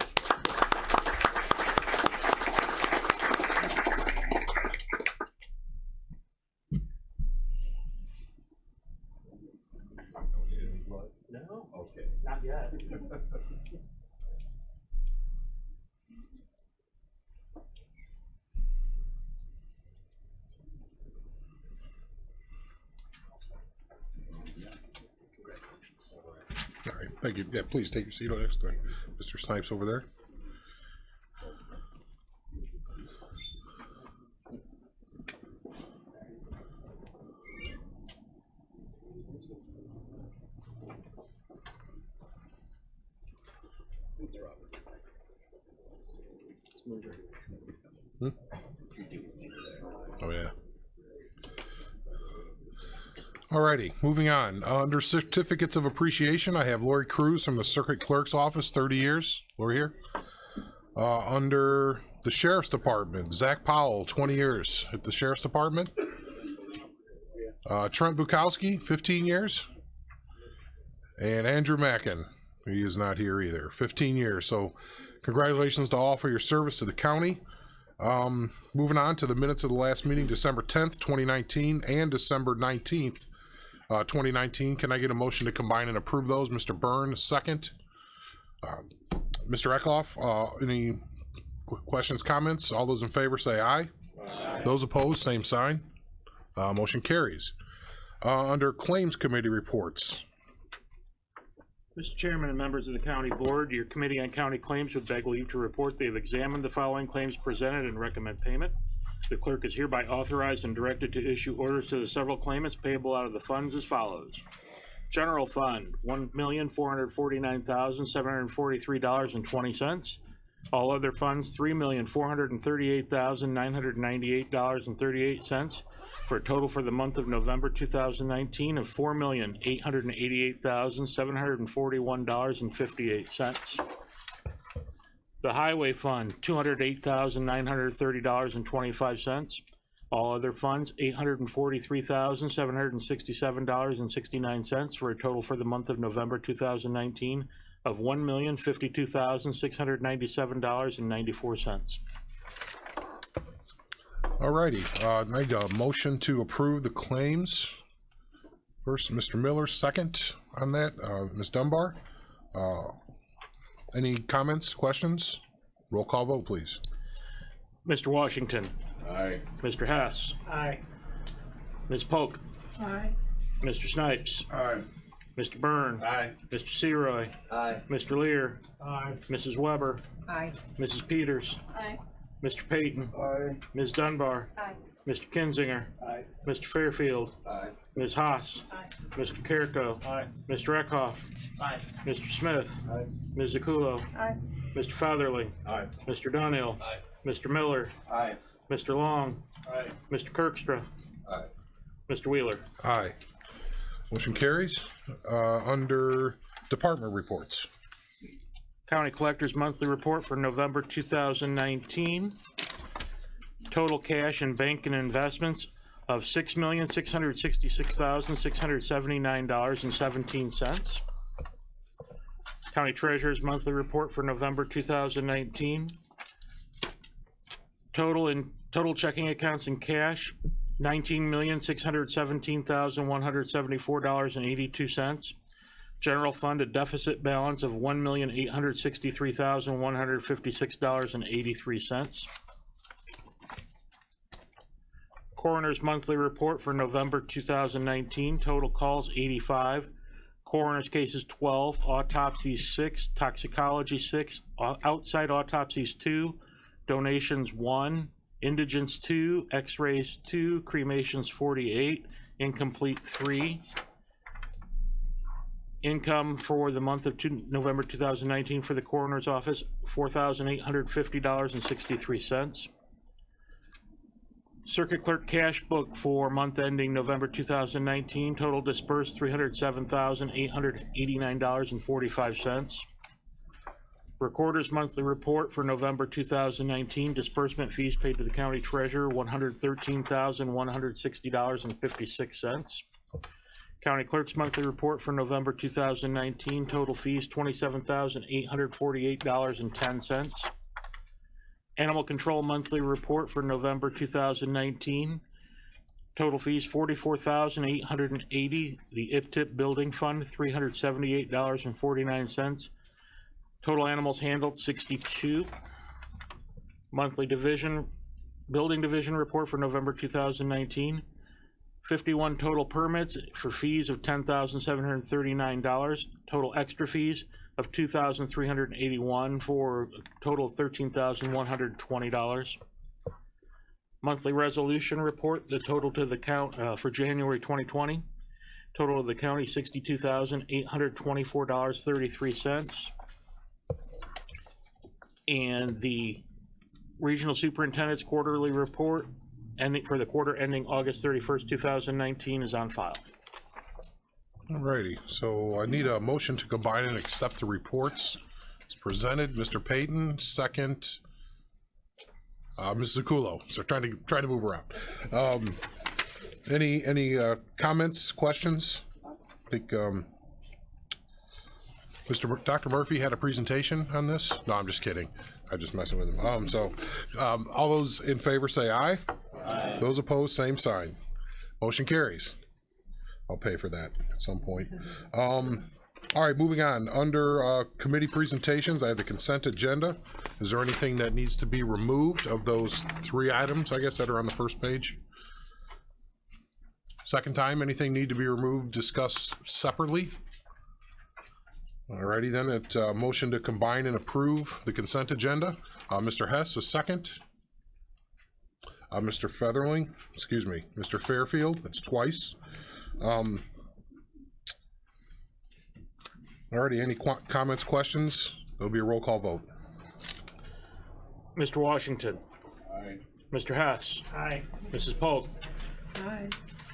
Thank you. Yeah, please take your seat next to Mr. Snipes over there. Oh, yeah. Alrighty, moving on. Under certificates of appreciation, I have Lori Cruz from the Circuit Clerk's Office, 30 years. Lori here. Under the Sheriff's Department, Zach Powell, 20 years at the Sheriff's Department. Trent Bukowski, 15 years. And Andrew Mackin, he is not here either, 15 years. So congratulations to all for your service to the county. Moving on to the minutes of the last meeting, December 10th, 2019 and December 19th, 2019. Can I get a motion to combine and approve those? Mr. Byrne, second. Mr. Eckhoff, any questions, comments? All those in favor say aye. Aye. Those opposed, same sign. Motion carries. Under Claims Committee reports. Mr. Chairman and members of the County Board, your Committee on County Claims would beg leave to report they have examined the following claims presented and recommend payment. The clerk is hereby authorized and directed to issue orders to the several claimants payable out of the funds as follows. General Fund, $1,449,743.20. All other funds, $3,438,998.38, for a total for the month of November 2019 of $4,888,741.58. The Highway Fund, $208,930.25. All other funds, $843,767.69, for a total for the month of November 2019 of $1,052,697.94. Alrighty, I need a motion to approve the claims. First, Mr. Miller, second on that, Ms. Dunbar. Any comments, questions? Roll call vote, please. Mr. Washington. Aye. Mr. Hess. Aye. Ms. Polk. Aye. Mr. Snipes. Aye. Mr. Byrne. Aye. Mr. Seroy. Aye. Mr. Lear. Aye. Mrs. Weber. Aye. Mrs. Peters. Aye. Mr. Payton. Aye. Ms. Dunbar. Aye. Mr. Kinzinger. Aye. Mr. Fairfield. Aye. Ms. Haas. Aye. Mr. Carrico. Aye. Mr. Eckhoff. Aye. Mr. Smith. Aye. Ms. Zakulo. Aye. Mr. Featherly. Aye. Mr. Dunhill. Aye. Mr. Miller. Aye. Mr. Long. Aye. Mr. Kirkstra. Aye. Mr. Wheeler. Aye. Motion carries. Under department reports. County Collector's Monthly Report for November 2019. Total cash and bank and investments of $6,666,679.17. County Treasurer's Monthly Report for November 2019. Total checking accounts and cash, $19,617,174.82. General Fund, a deficit balance of $1,863,156.83. Coroner's Monthly Report for November 2019. Total calls 85. Coroner's cases 12. Autopsies 6. Toxicology 6. Outside autopsies 2. Donations 1. Indigents 2. X-rays 2. Cremations 48. Incomplete 3. Income for the month of November 2019 for the Coroner's Office, $4,850.63. Circuit Clerk Cash Book for month ending November 2019, total dispersed $307,889.45. Recorder's Monthly Report for November 2019, disbursement fees paid to the County Treasurer, $113,160.56. County Clerk's Monthly Report for November 2019, total fees $27,848.10. Animal Control Monthly Report for November 2019, total fees $44,880. The IPTIP Building Fund, $378.49. Total animals handled 62. Monthly Building Division Report for November 2019. 51 total permits for fees of $10,739, total extra fees of $2,381 for a total of $13,120. Monthly resolution report, the total to the count for January 2020, total of the county $62,824.33. And the regional superintendent's quarterly report ending for the quarter ending August 31st, 2019 is on file. Alrighty, so I need a motion to combine and accept the reports as presented. Mr. Payton, second. Mrs. Zakulo, so trying to move around. Any comments, questions? I think Dr. Murphy had a presentation on this. No, I'm just kidding. I'm just messing with him. All those in favor say aye. Aye. Those opposed, same sign. Motion carries. I'll pay for that at some point. All right, moving on. Under committee presentations, I have the consent agenda. Is there anything that needs to be removed of those 3 items, I guess, that are on the first page? Second time, anything need to be removed, discussed separately? Alrighty then, it's motion to combine and approve the consent agenda. Mr. Hess, a second. Mr. Featherling, excuse me, Mr. Fairfield, that's twice. Alrighty, any comments, questions? There'll be a roll call vote. Mr. Washington. Aye. Mr. Hess. Aye. Mrs. Polk. Aye.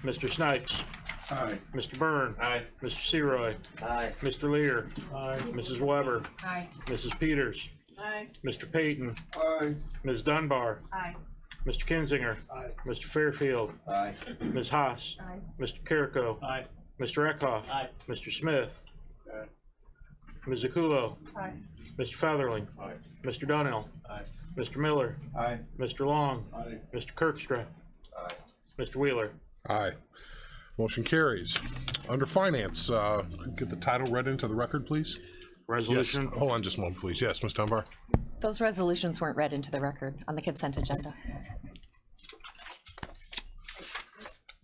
Mr. Snipes. Aye. Mr. Byrne. Aye. Mr. Seroy. Aye. Mr. Lear. Aye. Mrs. Weber. Aye. Mrs. Peters. Aye. Mr. Payton. Aye. Ms. Dunbar. Aye. Mr. Kinzinger. Aye. Mr. Fairfield. Aye. Ms. Haas. Aye. Mr. Carrico. Aye. Mr. Eckhoff. Aye. Mr. Smith. Aye. Ms. Zakulo. Aye. Mr. Featherling. Aye. Mr. Donnell. Aye. Mr. Miller. Aye. Mr. Long. Aye. Mr. Kirkstra. Aye. Mr. Wheeler. Aye. Motion carries. Under finance, get the title read into the record, please. Yes, Resolution. hold on just a moment, please. Yes, Ms. Dunbar. Those resolutions weren't read into the record on the consent agenda.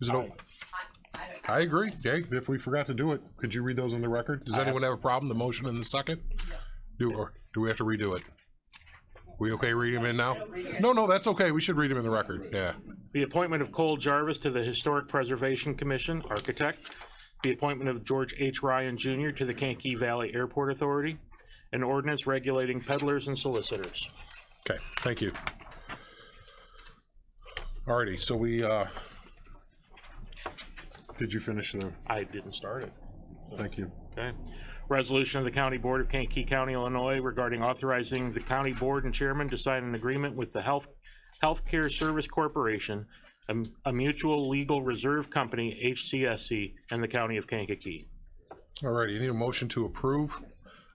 Is it open? I agree. Okay, if we forgot to do it, could you read those in the record? Does anyone have a problem, the motion and the second? Or do we have to redo it? We okay reading them in now? No, that's okay. We should read them in the record. Yeah. The appointment of Cole Jarvis to the Historic Preservation Commission, architect. The appointment of George H. Ryan Jr. to the Kankakee Valley Airport Authority. An ordinance regulating peddlers and solicitors. Okay, thank you. Alrighty, so we, did you finish the, I didn't start it. thank you. Okay. Resolution of the County Board of Kankakee County, Illinois regarding authorizing the county board and chairman to sign an agreement with the Healthcare Service Corporation, a mutual legal reserve company, HCSC, and the county of Kankakee. Alrighty, you need a motion to approve.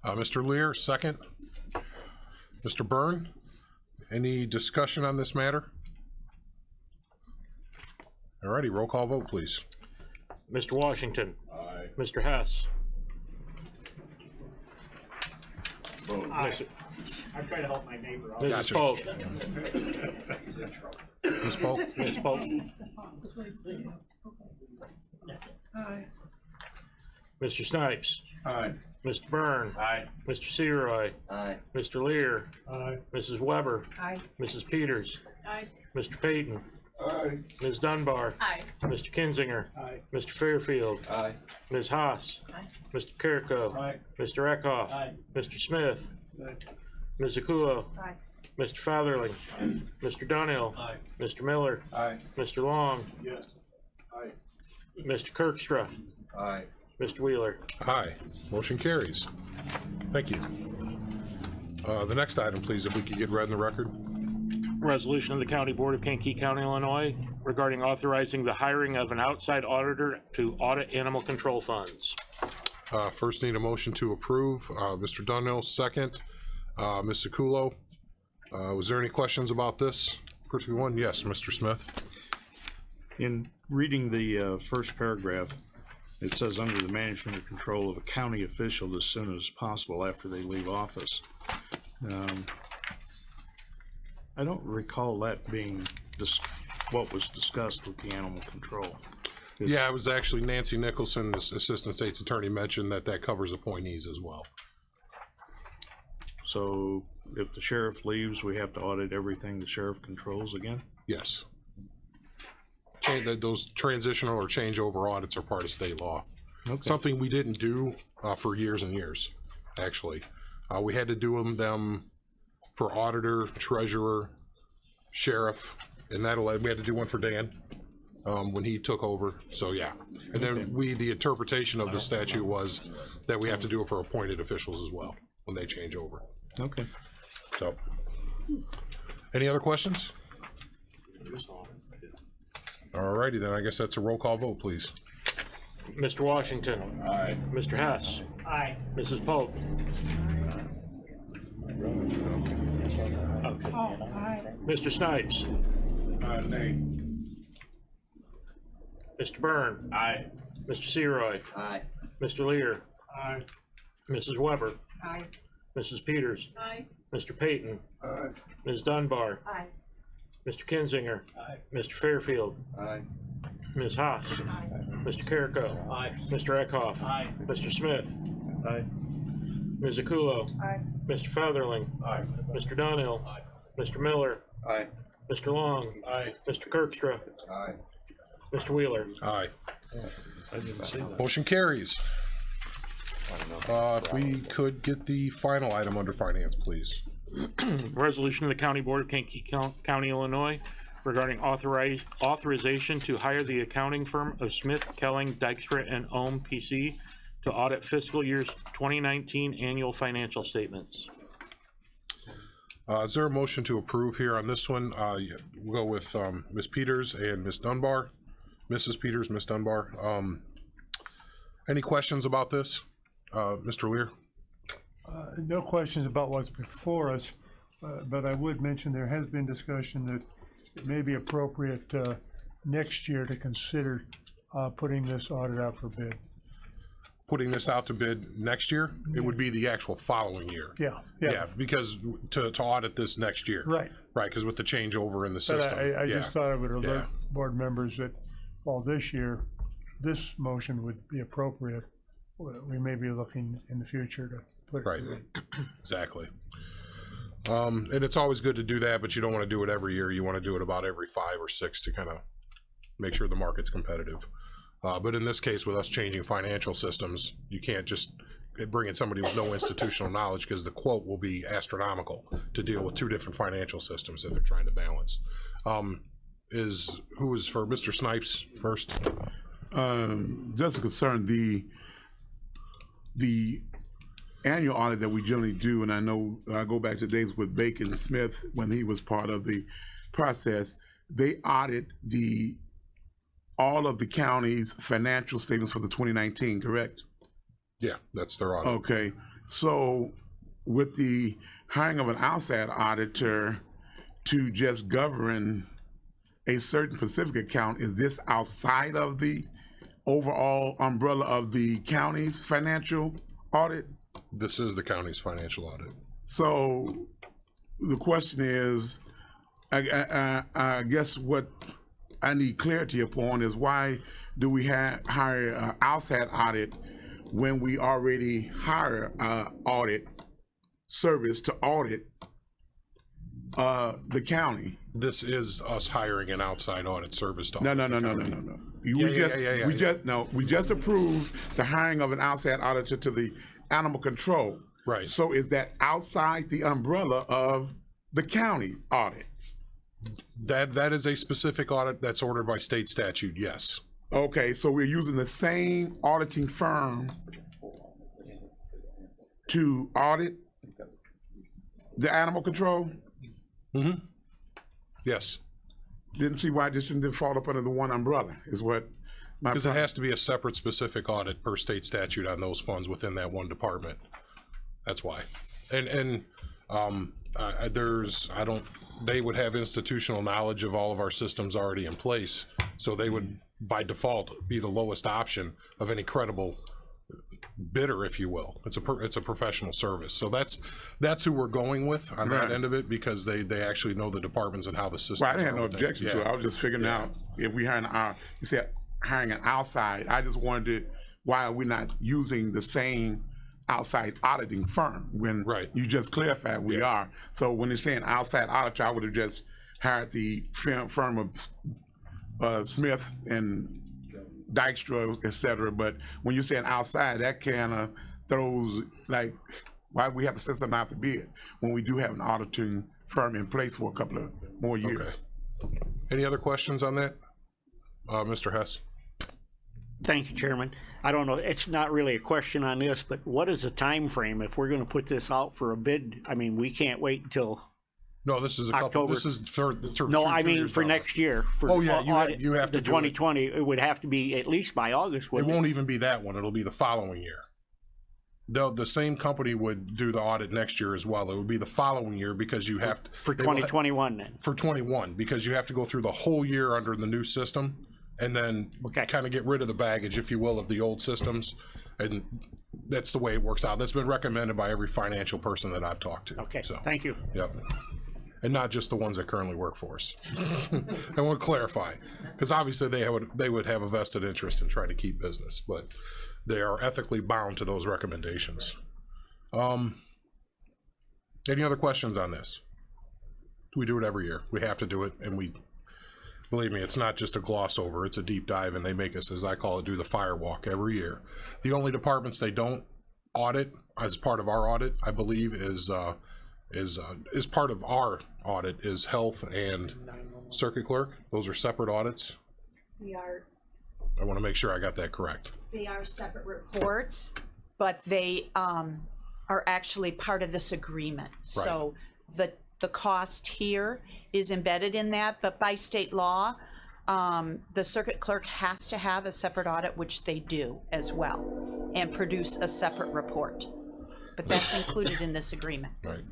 Mr. Lear, second. Mr. Byrne, any discussion on this matter? Alrighty, roll call vote, please. Mr. Washington. Aye. Mr. Hess. Aye. I'm trying to help my neighbor out. Mrs. Gotcha. Polk. Ms. Polk? Ms. Polk. Aye. Mr. Snipes. Aye. Mr. Byrne. Aye. Mr. Seroy. Aye. Mr. Lear. Aye. Mrs. Weber. Aye. Mrs. Peters. Aye. Mr. Payton. Aye. Ms. Dunbar. Aye. Mr. Kinzinger. Aye. Mr. Fairfield. Aye. Ms. Haas. Aye. Mr. Carrico. Aye. Mr. Eckhoff. Aye. Mr. Smith. Aye. Ms. Zakulo. Aye. Mr. Featherling. Mr. Donnell. Aye. Mr. Miller. Aye. Mr. Long. Yes. Aye. Mr. Kirkstra. Aye. Mr. Wheeler. Aye. Motion carries. Thank you. The next item, please, if we could get read in the record. Resolution of the County Board of Kankakee County, Illinois regarding authorizing the hiring of an outside auditor to audit animal control funds. First need a motion to approve. Mr. Donnell, second. Ms. Zakulo, was there any questions about this particular one? Yes, Mr. Smith. In reading the first paragraph, it says under the management and control of a county official as soon as possible after they leave office. I don't recall that being what was discussed with the animal control. Yeah, it was actually Nancy Nicholson, the Assistant State's Attorney, mentioned that covers appointees as well. So if the sheriff leaves, we have to audit everything the sheriff controls again? Yes. Those transitional or changeover audits are part of state law. Okay. Something we didn't do for years and years, actually. We had to do them for auditor, treasurer, sheriff, and we had to do one for Dan when he took over. So yeah, and then the interpretation of the statute was that we have to do it for appointed officials as well when they change over. Okay. So, any other questions? All righty, then I guess that's a roll call vote, please. Mr. Washington. Aye. Mr. Hess. Aye. Mrs. Pope. Okay. Mr. Snipes. Nay. Mr. Byrne. Aye. Mr. Seroy. Aye. Mr. Lear. Aye. Mrs. Weber. Aye. Mrs. Peters. Aye. Mr. Payton. Aye. Ms. Dunbar. Aye. Mr. Kinzinger. Aye. Mr. Fairfield. Aye. Ms. Haas. Mr. Carrico. Aye. Mr. Eckhoff. Aye. Mr. Smith. Aye. Ms. Akulo. Aye. Mr. Featherling. Aye. Mr. Donnell. Mr. Miller. Aye. Mr. Long. Aye. Mr. Kirkstra. Aye. Mr. Wheeler. Aye. I didn't see that. Motion carries. If we could get the final item under finance, please. Resolution of the County Board of Kankakee County, Illinois regarding authorization to hire the accounting firm of Smith, Kelling, Dykstra, and Ohm PC to audit fiscal year's 2019 annual financial statements. Is there a motion to approve here on this one? Yeah, we'll go with Ms. Peters and Ms. Dunbar. Mrs. Peters, Ms. Dunbar. Any questions about this? Mr. Lear? No questions about what's before us, but I would mention there has been discussion that it may be appropriate next year to consider putting this audit out for bid. Putting this out to bid next year? It would be the actual following year. Yeah, because to audit this next year. right. Right, because with the changeover in the But system. I yeah. just thought I would alert Yeah. board members that, well, this year, this motion would be appropriate. We may be looking in the future to put it. Right, exactly. And it's always good to do that, but you don't want to do it every year. You want to do it about every 5 or 6 to kind of make sure the market's competitive. But in this case, with us changing financial systems, you can't just bring in somebody with no institutional knowledge because the quote will be astronomical to deal with 2 different financial systems that they're trying to balance. Who is for Mr. Snipes first? Just a concern, the annual audit that we generally do, and I know I go back to days with Bacon Smith when he was part of the process, they audit all of the county's financial statements for the 2019, correct? Yeah, that's their audit. Okay, so with the hiring of an outside auditor to just govern a certain specific account, is this outside of the overall umbrella of the county's financial audit? This is the county's financial audit. So the question is, I guess what I need clarity upon is why do we hire an outside audit when we already hire audit service to audit the county? This is us hiring an outside audit service to No. audit the county. We just approved the hiring of an outside auditor to the animal control. Right. So is that outside the umbrella of the county audit? That is a specific audit that's ordered by state statute, yes. Okay, so we're using the same auditing firm to audit the animal control? Mm-hmm. Yes. Didn't see why this didn't fall up under the one umbrella, is what my. Because it has to be a separate specific audit per state statute on those funds within that one department. That's why. And they would have institutional knowledge of all of our systems already in place. So they would, by default, be the lowest option of any credible bidder, if you will. It's a professional service. So that's who we're going with on that end of it, because they actually know the departments and how the system. Well, I had no objection to it. I was just figuring out if we had you said hiring an outside. I just wondered why are we not using the same outside auditing firm when you just clarified we are. So when they're saying outside auditor, I would have just hired the firm of Smith and Dykstra, et cetera. But when you're saying outside, that kind of throws, like, why we have to send something out to bid when we do have an auditing firm in place for a couple of more years. Okay. Any other questions on that? Mr. Hess? Thank you, Chairman. I don't know, it's not really a question on this, but what is the time frame if we're gonna put this out for a bid? I mean, we can't wait until, No, this is a couple, October. this is for. no, I mean, for next year. For Oh, yeah, audit, you have to the do it. 2020, it would have to be at least by August, It wouldn't it? won't even be that one, it'll be the following year. The same company would do the audit next year as well. It would be the following year because you have to. For they will 2021 then? For 21, because you have to go through the whole year under the new system and then kind of get rid of the baggage, if you will, of the old systems. And that's the way it works out. That's been recommended by every financial person that I've talked to. Okay, So, thank you. yep. And not just the ones that currently work for us. I want to clarify, because obviously they would have a vested interest in trying to keep business, but they are ethically bound to those recommendations. Any other questions on this? We do it every year. We have to do it, and we, believe me, it's not just a gloss over, it's a deep dive, and they make us, as I call it, do the firewalk every year. The only departments they don't audit as part of our audit, I believe, is part of our audit is health and circuit clerk. Those are separate audits. We are, I want to make sure I got that correct. they are separate reports, but they are actually part of this agreement. Right. So the cost here is embedded in that, but by state law, the circuit clerk has to have a separate audit, which they do as well, and produce a separate report. But that's included in this agreement. Right.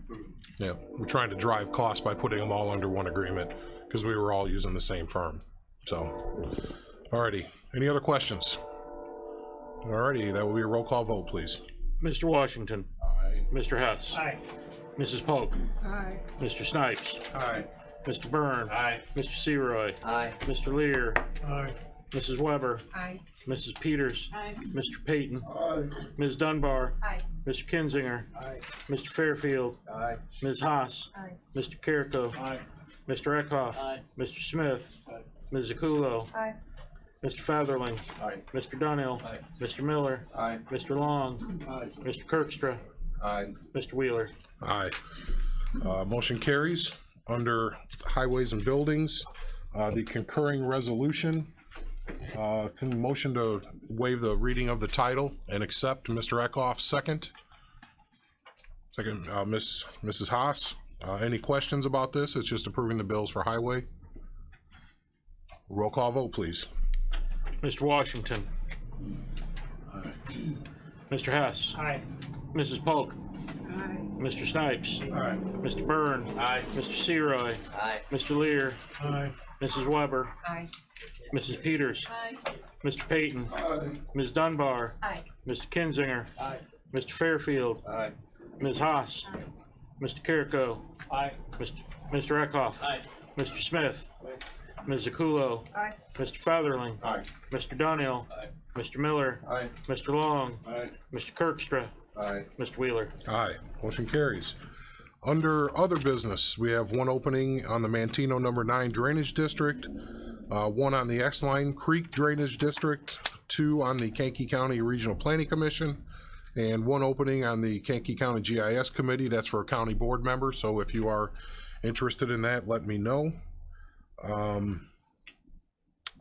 Yeah, we're trying to drive costs by putting them all under one agreement because we were all using the same firm. So, alrighty. Any other questions? Alrighty, that will be a roll call vote, please. Mr. Washington. Aye. Mr. Hess. Aye. Mrs. Polk. Aye. Mr. Snipes. Aye. Mr. Byrne. Aye. Mr. Seroy. Aye. Mr. Lear. Aye. Mrs. Weber. Aye. Mrs. Peters. Aye. Mr. Payton. Aye. Ms. Dunbar. Aye. Mr. Kinzinger. Aye. Mr. Fairfield. Aye. Ms. Haas. Aye. Mr. Carrico. Aye. Mr. Eckhoff. Aye. Mr. Smith. Aye. Ms. Zakulo. Aye. Mr. Featherling. Aye. Mr. Dunhill. Aye. Mr. Miller. Aye. Mr. Long. Aye. Mr. Kirkstra. Aye. Mr. Wheeler. Aye. Motion carries. Under highways and buildings, the concurring resolution, motion to waive the reading of the title and accept. Mr. Eckhoff, second. Second, Mrs. Haas. Any questions about this? It's just approving the bills for highway. Roll call vote, please. Mr. Washington. Mr. Hess. Aye. Mrs. Polk. Aye. Mr. Snipes. Aye. Mr. Byrne. Aye. Mr. Seroy. Aye. Mr. Lear. Aye. Mrs. Weber. Aye. Mrs. Peters. Aye. Mr. Payton. Aye. Ms. Dunbar. Aye. Mr. Kinzinger. Aye. Mr. Fairfield. Aye. Ms. Haas. Mr. Carrico. Aye. Mr. Eckhoff. Aye. Mr. Smith. Ms. Zakulo. Aye. Mr. Featherling. Aye. Mr. Dunhill. Aye. Mr. Miller. Aye. Mr. Long. Aye. Mr. Kirkstra. Aye. Mr. Wheeler. Aye, motion carries. Under other business, we have one opening on the Mantino number 9 Drainage District, one on the X-Line Creek Drainage District, 2 on the Kankakee County Regional Planning Commission, and one opening on the Kankakee County GIS Committee. That's for a county board member, so if you are interested in that, let me know.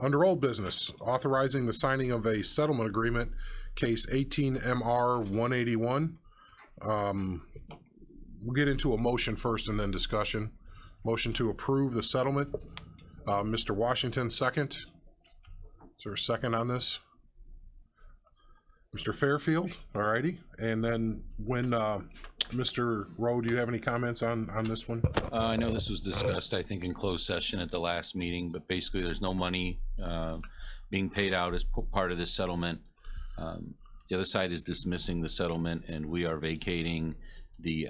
Under old business, authorizing the signing of a settlement agreement, case 18 MR 181. We'll get into a motion first and then discussion. Motion to approve the settlement. Mr. Washington, second. Is there a second on this? Mr. Fairfield, all righty. And then when, Mr. Rowe, do you have any comments on this one? I know this was discussed, I think, in closed session at the last meeting, but basically there's no money being paid out as part of this settlement. The other side is dismissing the settlement, and we are vacating the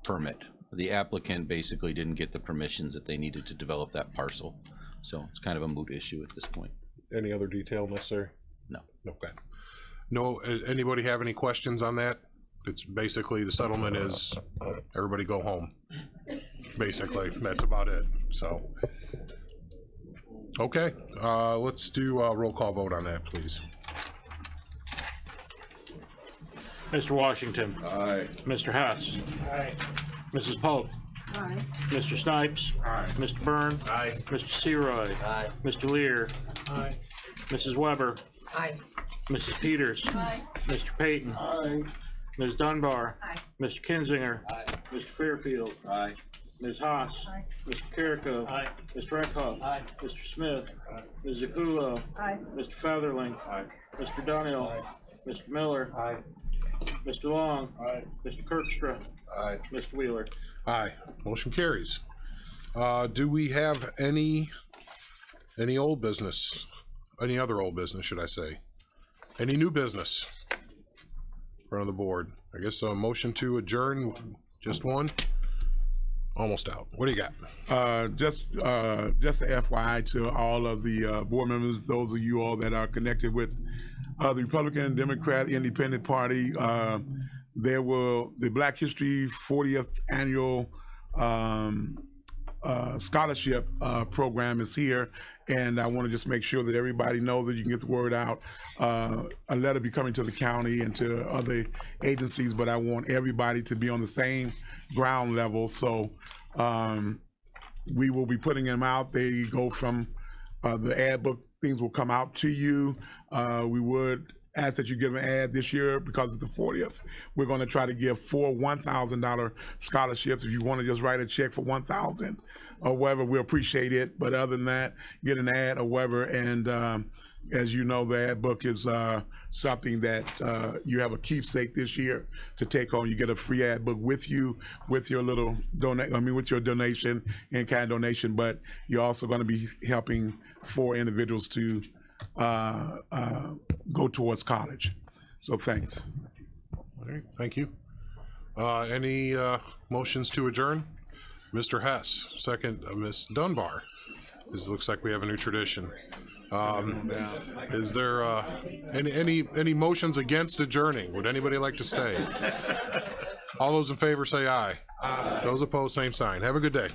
permit. The applicant basically didn't get the permissions that they needed to develop that parcel. So it's kind of a moot issue at this point. Any other detail necessary? No. Okay. No, anybody have any questions on that? It's basically, the settlement is, everybody go home. Basically, that's about it, so. Okay, let's do a roll call vote on that, please. Mr. Washington. Aye. Mr. Hess. Aye. Mrs. Pope. Aye. Mr. Snipes. Aye. Mr. Byrne. Aye. Mr. Seroy. Aye. Mr. Lear. Aye. Mrs. Weber. Aye. Mrs. Peters. Aye. Mr. Payton. Aye. Ms. Dunbar. Aye. Mr. Kinzinger. Aye. Mr. Fairfield. Aye. Ms. Haas. Aye. Mr. Carrico. Aye. Mr. Eckhoff. Aye. Mr. Smith. Aye. Ms. Zakulo. Aye. Mr. Featherling. Aye. Mr. Dunhill. Mr. Miller. Aye. Mr. Long. Aye. Mr. Kirkstra. Aye. Mr. Wheeler. Aye, motion carries. Do we have any old business? Any other old business, should I say? Any new business? In front of the board. I guess a motion to adjourn, just one? Almost out. What do you got? Just a FYI to all of the board members, those of you all that are connected with the Republican, Democrat, Independent Party. The Black History 40th Annual Scholarship Program is here, and I want to just make sure that everybody knows that you can get the word out. A letter be coming to the county and to other agencies, but I want everybody to be on the same ground level. So we will be putting them out. They go from the ad book, things will come out to you. We would ask that you give an ad this year because it's the 40th. We're going to try to give 4 $1,000 scholarships. If you want to just write a check for $1,000 or whatever, we appreciate it. But other than that, get an ad or whatever. And as you know, the ad book is something that you have a keepsake this year to take on. You get a free ad book with you, with your little with your donation, in-kind donation. But you're also going to be helping 4 individuals to go towards college. So thanks. All right, thank you. Any motions to adjourn? Mr. Hess, second, Ms. Dunbar. This looks like we have a new tradition. Is there any motions against adjourning? Would anybody like to stay? All those in favor say aye. Aye. Those opposed, same sign. Have a good day.